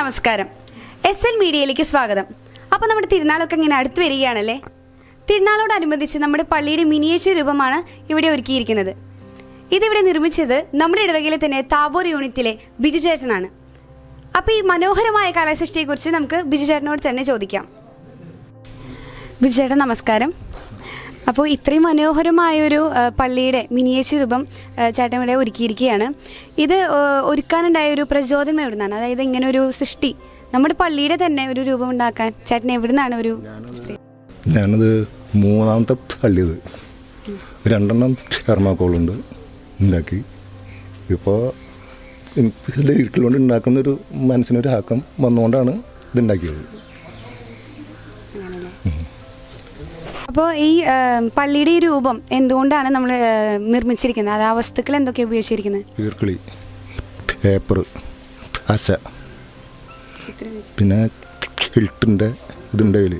നമസ്കാരം. SL മീഡിയയിലേക്ക് സ്വാഗതം. അപ്പോൾ നമ്മുടെ തിരുനാളൊക്കെ ഇങ്ങനെ അടുത്ത് വരികയാണല്ലേ. തിരുനാളോടനുബന്ധിച്ച് നമ്മുടെ പള്ളിയുടെ മിനിയേച്ചർ രൂപമാണ് ഇവിടെ ഒരുക്കിയിരിക്കുന്നത്. ഇതിവിടെ നിർമ്മിച്ചത് നമ്മുടെ ഇടവകയിലെ തന്നെ താബോർ യൂണിറ്റിലെ ബിജു ചേട്ടനാണ്. അപ്പോൾ ഈ മനോഹരമായ കലാസൃഷ്ടിയെക്കുറിച്ച് നമുക്ക് ബിജു ചേട്ടനോട് തന്നെ ചോദിക്കാം. ബിജു ചേട്ടൻ നമസ്കാരം. അപ്പോൾ ഇത്രയും മനോഹരമായൊരു പള്ളിയുടെ മിനിയേച്ചർ രൂപം ചേട്ടൻ ഇവിടെ ഒരുക്കിയിരിക്കുകയാണ്. ഇത് ഒരുക്കാനുണ്ടായ ഒരു പ്രചോദനം എവിടുന്നാണ്? അതായത് ഇങ്ങനെ ഒരു സൃഷ്ടി നമ്മുടെ പള്ളിയുടെ തന്നെ ഒരു രൂപം ഉണ്ടാക്കാൻ ചേട്ടൻ എവിടുന്നാണ് ഒരു? ഞാനത് മൂന്നാമത്തെ പള്ളി, ഇത് 2 എറണാകുളമുണ്ട് ഉണ്ടാക്കി. ഇപ്പോൾ ഇതിൻ്റെ ഇരുട്ടിൽ കൊണ്ട് ഉണ്ടാക്കുന്നൊരു മനസ്സിനൊരു ആക്കം വന്നുകൊണ്ടാണ് ഇതുണ്ടാക്കിയത്. അപ്പോൾ ഈ പള്ളിയുടെ ഈ രൂപം എന്തുകൊണ്ടാണ് നമ്മൾ നിർമ്മിച്ചിരിക്കുന്നത്? അത് ആ വസ്തുക്കൾ എന്തൊക്കെയാണ് ഉപയോഗിച്ചിരിക്കുന്നത്? ഈർക്കിളി, പേപ്പർ, അശ, പിന്നെ കിൽട്ടിൻ്റെ ഇതുണ്ട്, അതിൽ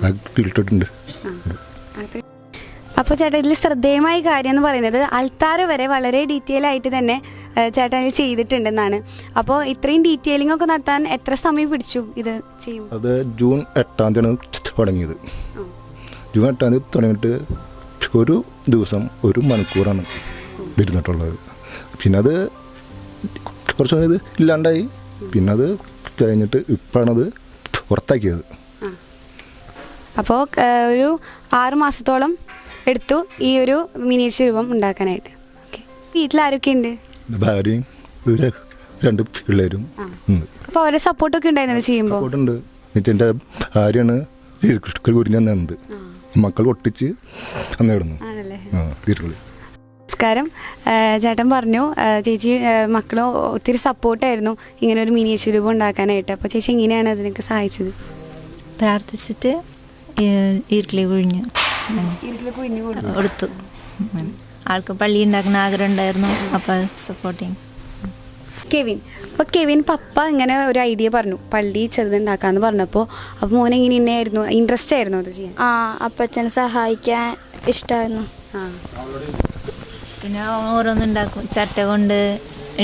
ആ കിൽട്ടിട്ടുണ്ട്. അപ്പോൾ ചേട്ടാ, ഇതിൽ ശ്രദ്ധേയമായ കാര്യം എന്ന് പറയുന്നത് അൽത്താര വരെ വളരെ ഡീറ്റെയിൽ ആയിട്ട് തന്നെ ചേട്ടൻ ഇത് ചെയ്തിട്ടുണ്ടെന്നാണ്. അപ്പോൾ ഇത്രയും ഡീറ്റെയിലിംഗ് ഒക്കെ നടത്താൻ എത്ര സമയം പിടിച്ചു ഇത് ചെയ്യും? അത് ജൂൺ 8 തുടങ്ങിയത്. ജൂൺ 8 തുടങ്ങിയിട്ട് ഒരു ദിവസം 1 മണിക്കൂറാണ് ഇരുന്നിട്ടുള്ളത്. പിന്നെ അത് കുറച്ച് ഇത് ഇല്ലാണ്ടായി. പിന്നെ അത് കഴിഞ്ഞിട്ട് ഇപ്പോഴാണത് പുറത്താക്കിയത്. അപ്പോൾ ഒരു 6 മാസത്തോളം എടുത്തു ഈ ഒരു മിനിയേച്ചർ രൂപം ഉണ്ടാക്കാനായിട്ട്. ഓക്കെ. വീട്ടിലാരൊക്കെ ഉണ്ട്? ഭാര്യയും 2 പിള്ളേരും ഉണ്ട്. അപ്പോൾ അവരുടെ സപ്പോർട്ടൊക്കെ ഉണ്ടായിരുന്നു ചെയ്യുമ്പോൾ? സപ്പോർട്ടുണ്ട്. എൻ്റെ ഭാര്യയാണ് കുരിഞ്ഞ നന്നത്, മക്കൾ ഒട്ടിച്ച് തന്നിടുന്നു. നമസ്കാരം. ചേട്ടൻ പറഞ്ഞു ചേച്ചി മക്കളും ഒത്തിരി സപ്പോർട്ടായിരുന്നു ഇങ്ങനെ ഒരു മിനിയേച്ചർ രൂപം ഉണ്ടാക്കാനായിട്ട്. അപ്പോൾ ചേച്ചി എങ്ങനെയാണ് അതിനൊക്കെ സഹായിച്ചത്? പ്രാർത്ഥിച്ചിട്ട് ഈർക്കിളി കുഴിഞ്ഞു കൊടുത്തു. ആൾക്ക് പള്ളി ഉണ്ടാക്കുന്ന ആഗ്രഹം ഉണ്ടായിരുന്നു. അപ്പോൾ സപ്പോർട്ടിങ് കെവിൻ. അപ്പോൾ കെവിൻ പപ്പ ഇങ്ങനെ ഒരു ഐഡിയ പറഞ്ഞു, പള്ളി ചെറുതുണ്ടാക്കാന്ന് പറഞ്ഞപ്പോൾ അപ്പോൾ മോനെ ഇങ്ങനെ ഇന്നായിരുന്നു, ഇൻട്രസ്റ്റ് ആയിരുന്നു അത് ചെയ്യാൻ? അപ്പച്ചനെ സഹായിക്കാൻ ഇഷ്ടമായിരുന്നു. പിന്നെ ഓരോന്നുണ്ടാക്കും, ചട്ട കൊണ്ട്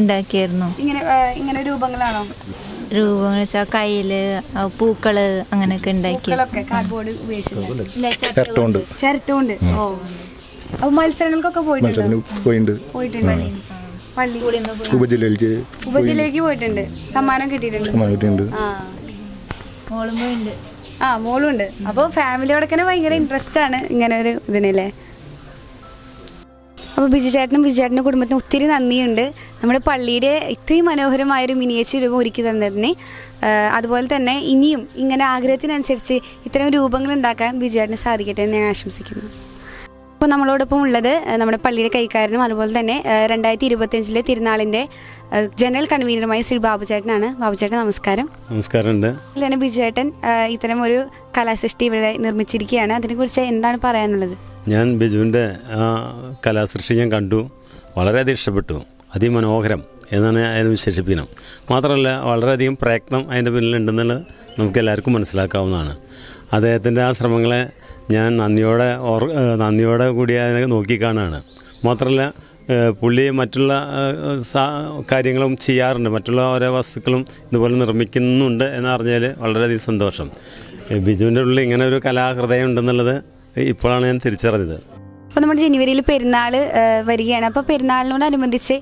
ഉണ്ടാക്കിയായിരുന്നു. ഇങ്ങനെ രൂപങ്ങളാണോ? രൂപങ്ങൾ വെച്ചാൽ കയ്യില് പൂക്കള് അങ്ങനെയൊക്കെ ഉണ്ടാക്കി. കാർഡ്ബോർഡ് ഉപയോഗിച്ചിട്ടുണ്ട്, ചിരട്ട. ഓ, അപ്പോൾ മത്സരങ്ങൾക്കൊക്കെ പോയിട്ടുണ്ട്. ഉപജില്ലയിലേക്ക് പോയിട്ടുണ്ട്, സമ്മാനം കിട്ടിയിട്ടുണ്ട്. മോളും ഉണ്ട്. അപ്പോൾ ഫാമിലിയോടൊക്കെ ഭയങ്കര ഇൻട്രസ്റ്റ് ആണ് ഇങ്ങനെ ഒരു ഇതിനല്ലേ. അപ്പോൾ ബിജു ചേട്ടൻ്റെ കുടുംബത്തിന് ഒത്തിരി നന്ദിയുണ്ട് നമ്മുടെ പള്ളിയുടെ ഇത്രയും മനോഹരമായൊരു മിനിയേച്ചർ രൂപം ഒരുക്കി തന്നതിന്. അതുപോലെ തന്നെ ഇനിയും ഇങ്ങനെ ആഗ്രഹത്തിനനുസരിച്ച് ഇത്തരം രൂപങ്ങൾ ഉണ്ടാക്കാൻ ബിജു ചേട്ടന് സാധിക്കട്ടെ എന്ന് ഞാൻ ആശംസിക്കുന്നു. അപ്പോൾ നമ്മളോടൊപ്പം ഉള്ളത് നമ്മുടെ പള്ളിയുടെ കൈക്കാരനും അതുപോലെ തന്നെ 2025 തിരുനാളിൻ്റെ ജനറൽ കൺവീനറുമായ ശ്രീ ബാബുചേട്ടനാണ്. ബാബുചേട്ടൻ നമസ്കാരം. നമസ്കാരമുണ്ട്. ഇതിൽ തന്നെ ബിജുചേട്ടൻ ഇത്തരം ഒരു കലാസൃഷ്ടി ഇവിടെ നിർമ്മിച്ചിരിക്കുകയാണ്. അതിനെക്കുറിച്ച് എന്താണ് പറയാനുള്ളത്? ഞാൻ ബിജുവിൻ്റെ കലാസൃഷ്ടി ഞാൻ കണ്ടു, വളരെയധികം ഇഷ്ടപ്പെട്ടു. അതിമനോഹരം എന്നാണ് അതിനെ വിശേഷിപ്പിക്കണം. മാത്രമല്ല വളരെയധികം പ്രയത്നം അതിൻ്റെ പിന്നിലുണ്ടെന്നുള്ളത് നമുക്ക് എല്ലാവർക്കും മനസ്സിലാക്കാവുന്നതാണ്. അദ്ദേഹത്തിൻ്റെ ആ ശ്രമങ്ങളെ ഞാൻ നന്ദിയോടെ കൂടി അതിനെ നോക്കിക്കാണുകയാണ്. മാത്രമല്ല പുള്ളി മറ്റുള്ള കാര്യങ്ങളും ചെയ്യാറുണ്ട്, മറ്റുള്ള ഓരോ വസ്തുക്കളും ഇതുപോലെ നിർമ്മിക്കുന്നുണ്ട് എന്നറിഞ്ഞാൽ വളരെയധികം സന്തോഷം. ബിജുവിൻ്റെ ഉള്ളിൽ ഇങ്ങനെ ഒരു കലാഹൃദയം ഉണ്ടെന്നുള്ളത് ഇപ്പോഴാണ് ഞാൻ തിരിച്ചറിഞ്ഞത്. അപ്പോൾ നമ്മുടെ ജനുവരിയിൽ പെരുന്നാൾ വരികയാണ്. അപ്പോൾ പെരുന്നാളിനോടനുബന്ധിച്ച്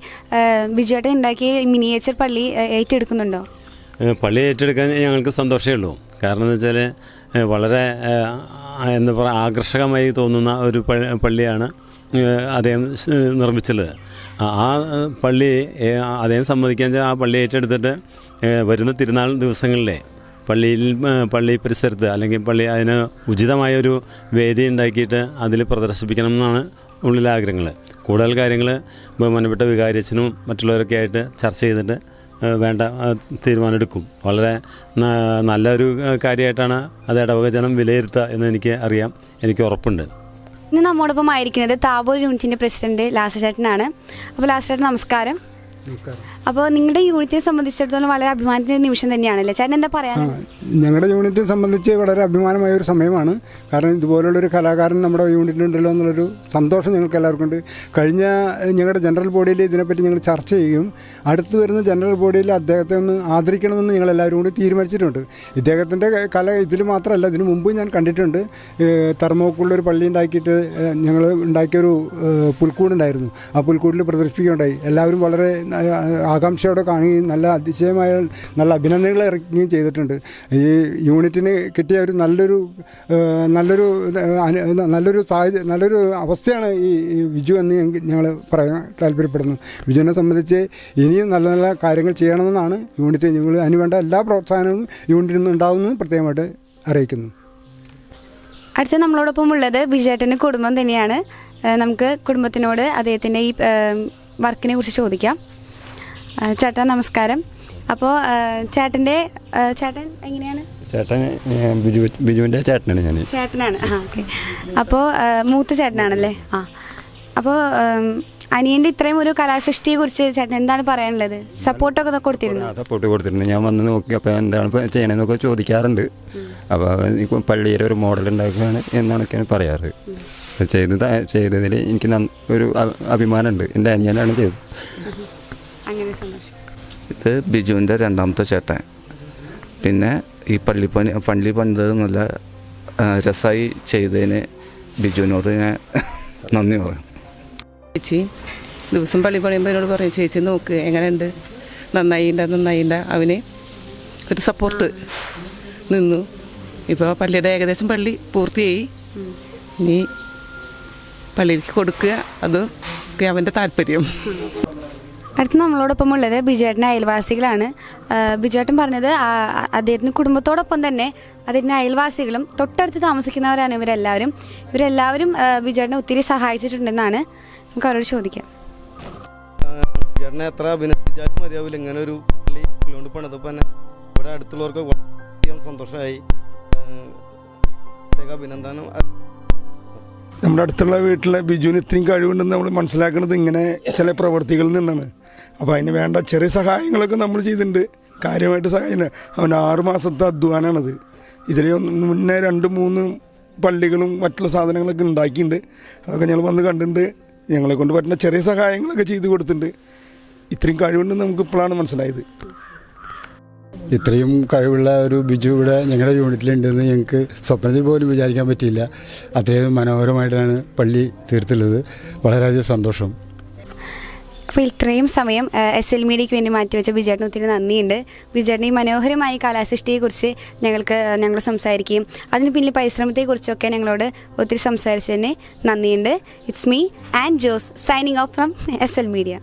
ബിജുവേട്ടൻ ഉണ്ടാക്കിയ മിനിയേച്ചർ പള്ളി ഏറ്റെടുക്കുന്നുണ്ടോ? പള്ളി ഏറ്റെടുക്കാൻ ഞങ്ങൾക്ക് സന്തോഷമേ ഉള്ളൂ. കാരണം എന്ന് വെച്ചാൽ വളരെ എന്താ പറയുക, ആകർഷകമായി തോന്നുന്ന ഒരു പള്ളിയാണ് അദ്ദേഹം നിർമ്മിച്ചുള്ളത്. ആ പള്ളി അദ്ദേഹം സമ്മതിക്കാൻ ആ പള്ളി ഏറ്റെടുത്തിട്ട് വരുന്ന തിരുനാൾ ദിവസങ്ങളിലെ പള്ളി പരിസരത്ത് അല്ലെങ്കിൽ പള്ളി അതിന് ഉചിതമായൊരു വേദി ഉണ്ടാക്കിയിട്ട് അതിൽ പ്രദർശിപ്പിക്കണം എന്നാണ് ഉള്ളിലെ ആഗ്രഹങ്ങൾ. കൂടുതൽ കാര്യങ്ങൾ ബഹുമാനപ്പെട്ട വികാരിയച്ഛനും മറ്റുള്ളവരൊക്കെ ആയിട്ട് ചർച്ച ചെയ്തിട്ട് വേണ്ട തീരുമാനമെടുക്കും. വളരെ നല്ലൊരു കാര്യമായിട്ടാണ് അത് ഇടവക ജനം വിലയിരുത്തുക എന്ന് എനിക്ക് അറിയാം, എനിക്ക് ഉറപ്പുണ്ട്. ഇന്ന് നമ്മോടൊപ്പം ആയിരിക്കുന്നത് താബോർ യൂണിറ്റിൻ്റെ പ്രസിഡന്റ് ലാസചേട്ടനാണ്. അപ്പോൾ ലാസചേട്ടൻ നമസ്കാരം. അപ്പോൾ നിങ്ങളുടെ യൂണിറ്റിനെ സംബന്ധിച്ചിടത്തോളം വളരെ അഭിമാനത്തിന്റെ നിമിഷം തന്നെയാണല്ലേ? ചേട്ടൻ എന്താ പറയാൻ? ഞങ്ങളുടെ യൂണിറ്റിനെ സംബന്ധിച്ച് വളരെ അഭിമാനമായ ഒരു സമയമാണ്. കാരണം ഇതുപോലുള്ളൊരു കലാകാരൻ നമ്മുടെ യൂണിറ്റിലുണ്ടല്ലോ എന്നുള്ളൊരു സന്തോഷം ഞങ്ങൾക്ക് എല്ലാവർക്കും ഉണ്ട്. കഴിഞ്ഞ ഞങ്ങളുടെ ജനറൽ ബോഡിയിൽ ഇതിനെപ്പറ്റി ഞങ്ങൾ ചർച്ച ചെയ്യും. അടുത്ത് വരുന്ന ജനറൽ ബോഡിയിൽ അദ്ദേഹത്തെ ഒന്ന് ആദരിക്കണമെന്ന് ഞങ്ങളെല്ലാവരും കൂടി തീരുമാനിച്ചിട്ടുണ്ട്. ഇദ്ദേഹത്തിൻ്റെ കല ഇതിൽ മാത്രമല്ല, ഇതിനു മുമ്പ് ഞാൻ കണ്ടിട്ടുണ്ട്. തെർമോക്കുള്ളൊരു പള്ളി ഉണ്ടാക്കിയിട്ട് ഞങ്ങൾ ഉണ്ടാക്കിയൊരു പുൽക്കൂടുണ്ടായിരുന്നു. ആ പുൽക്കൂടിൽ പ്രദർശിപ്പിക്കുകയുണ്ടായി. എല്ലാവരും വളരെ ആകാംക്ഷയോടെ കാണുകയും നല്ല അതിശയമായ നല്ല അഭിനന്ദനങ്ങൾ ഇറക്കുകയും ചെയ്തിട്ടുണ്ട്. ഈ യൂണിറ്റിന് കിട്ടിയ ഒരു നല്ലൊരു അവസ്ഥയാണ് ഈ വിജു എന്ന് ഞങ്ങൾ പറയാൻ താല്പര്യപ്പെടുന്നു. വിജുവിനെ സംബന്ധിച്ച് ഇനിയും നല്ല നല്ല കാര്യങ്ങൾ ചെയ്യണമെന്നാണ് യൂണിറ്റ്. ഞങ്ങൾ അതിനുവേണ്ട എല്ലാ പ്രോത്സാഹനവും യൂണിറ്റിൽ നിന്ന് ഉണ്ടാവുമെന്ന് പ്രത്യേകമായിട്ട് അറിയിക്കുന്നു. അടുത്ത നമ്മളോടൊപ്പം ഉള്ളത് ബിജുചേട്ടൻ്റെ കുടുംബം തന്നെയാണ്. നമുക്ക് കുടുംബത്തിനോട് അദ്ദേഹത്തിൻ്റെ ഈ വർക്കിനെ കുറിച്ച് ചോദിക്കാം. ചേട്ടാ നമസ്കാരം. അപ്പോൾ ചേട്ടൻ എങ്ങനെയാണ്? ചേട്ടൻ ബിജുവിൻ്റെ ചേട്ടനാണ് ഞാൻ. ചേട്ടനാണ്. ഓക്കെ. അപ്പോൾ മൂത്ത ചേട്ടനാണല്ലേ? അപ്പോൾ അനിയൻ്റെ ഇത്രയും ഒരു കലാസൃഷ്ടിയെ കുറിച്ച് ചേട്ടൻ എന്താണ് പറയാനുള്ളത്? സപ്പോർട്ടൊക്കെ കൊടുത്തിരുന്നു? സപ്പോർട്ട് കൊടുത്തിട്ടുണ്ട്. ഞാൻ വന്ന് നോക്കി അപ്പോൾ എന്താണ് ചെയ്യണമെന്നൊക്കെ ചോദിക്കാറുണ്ട്. അപ്പോൾ പള്ളിയിലെ ഒരു മോഡൽ ഉണ്ടാക്കുകയാണ് എന്നാണൊക്കെയാണ് പറയാറ്. ചെയ്തതിൽ എനിക്ക് ഒരു അഭിമാനമുണ്ട്. എൻ്റെ അനിയനാണ് ചെയ്തത്. അങ്ങനെ സന്തോഷം. ഇത് ബിജുവിൻ്റെ രണ്ടാമത്തെ ചേട്ടൻ. പിന്നെ ഈ പള്ളി പണിത് നല്ല രസമായി ചെയ്തതിന് ബിജുവിനോട് ഞാൻ നന്ദി പറയും. ചേച്ചി ദിവസം പള്ളി പണിയുമ്പോൾ എന്നോട് പറയും, ചേച്ചി നോക്ക് എങ്ങനെയുണ്ട്, നന്നായില്ല. അവന് ഒരു സപ്പോർട്ട് നിന്നു. ഇപ്പോൾ പള്ളിയുടെ ഏകദേശം പള്ളി പൂർത്തിയായി. ഇനി പള്ളിയിലേക്ക് കൊടുക്കുക, അതൊക്കെ അവൻ്റെ താല്പര്യം. അടുത്ത് നമ്മളോടൊപ്പം ഉള്ളത് ബിജുചേട്ടൻ്റെ അയൽവാസികളാണ്. ബിജുചേട്ടൻ പറഞ്ഞത് അദ്ദേഹത്തിന് കുടുംബത്തോടൊപ്പം തന്നെ അദ്ദേഹത്തിൻ്റെ അയൽവാസികളും തൊട്ടടുത്ത് താമസിക്കുന്നവരാണ് ഇവരെല്ലാവരും ബിജുചേട്ടനെ ഒത്തിരി സഹായിച്ചിട്ടുണ്ടെന്നാണ്. നമുക്ക് അവരോട് ചോദിക്കാം. ചേട്ടനെ എത്ര അഭിനന്ദിച്ചാലും മതിയാവില്ല. ഇങ്ങനെ ഒരു പള്ളി കൊണ്ട് പണിതപ്പോൾ തന്നെ ഇവിടെ അടുത്തുള്ളവർക്ക് വളരെയധികം സന്തോഷമായി. പ്രത്യേക അഭിനന്ദനം. നമ്മുടെ അടുത്തുള്ള വീട്ടിലെ ബിജുവിന് ഇത്രയും കഴിവുണ്ടെന്ന് നമ്മൾ മനസ്സിലാക്കുന്നത് ഇങ്ങനെ ചില പ്രവൃത്തികളിൽ നിന്നാണ്. അപ്പോൾ അതിന് വേണ്ട ചെറിയ സഹായങ്ങളൊക്കെ നമ്മൾ ചെയ്തിട്ടുണ്ട്. കാര്യമായിട്ട് സഹായം അവൻ 6 മാസത്തെ അധ്വാനമാണത്. ഇതിൽ മുന്നേ 2-3 പള്ളികളും മറ്റുള്ള സാധനങ്ങളൊക്കെ ഉണ്ടാക്കിയിട്ടുണ്ട്. അതൊക്കെ ഞങ്ങൾ വന്ന് കണ്ടിട്ടുണ്ട്. ഞങ്ങളെ കൊണ്ട് പറ്റുന്ന ചെറിയ സഹായങ്ങളൊക്കെ ചെയ്ത് കൊടുത്തിട്ടുണ്ട്. ഇത്രയും കഴിവുണ്ടെന്ന് നമുക്ക് ഇപ്പോഴാണ് മനസ്സിലായത്. ഇത്രയും കഴിവുള്ള ഒരു ബിജു ഇവിടെ ഞങ്ങളുടെ യൂണിറ്റിലുണ്ടെന്ന് ഞങ്ങൾക്ക് സ്വപ്നത്തിൽ പോലും വിചാരിക്കാൻ പറ്റിയില്ല. അത്രയും മനോഹരമായിട്ടാണ് പള്ളി തീർത്തുള്ളത്. വളരെയധികം സന്തോഷം. അപ്പോൾ ഇത്രയും സമയം SL മീഡിയയ്ക്ക് വേണ്ടി മാറ്റിവെച്ച ബിജുചേട്ടന് ഒത്തിരി നന്ദിയുണ്ട്. ബിജുചേട്ടൻ ഈ മനോഹരമായ കലാസൃഷ്ടിയെക്കുറിച്ച് ഞങ്ങൾ സംസാരിക്കുകയും അതിന് പിന്നിൽ പരിശ്രമത്തെക്കുറിച്ചൊക്കെ ഞങ്ങളോട് ഒത്തിരി സംസാരിച്ചതിന് നന്ദിയുണ്ട്. It's me and Jose signing off from SL media.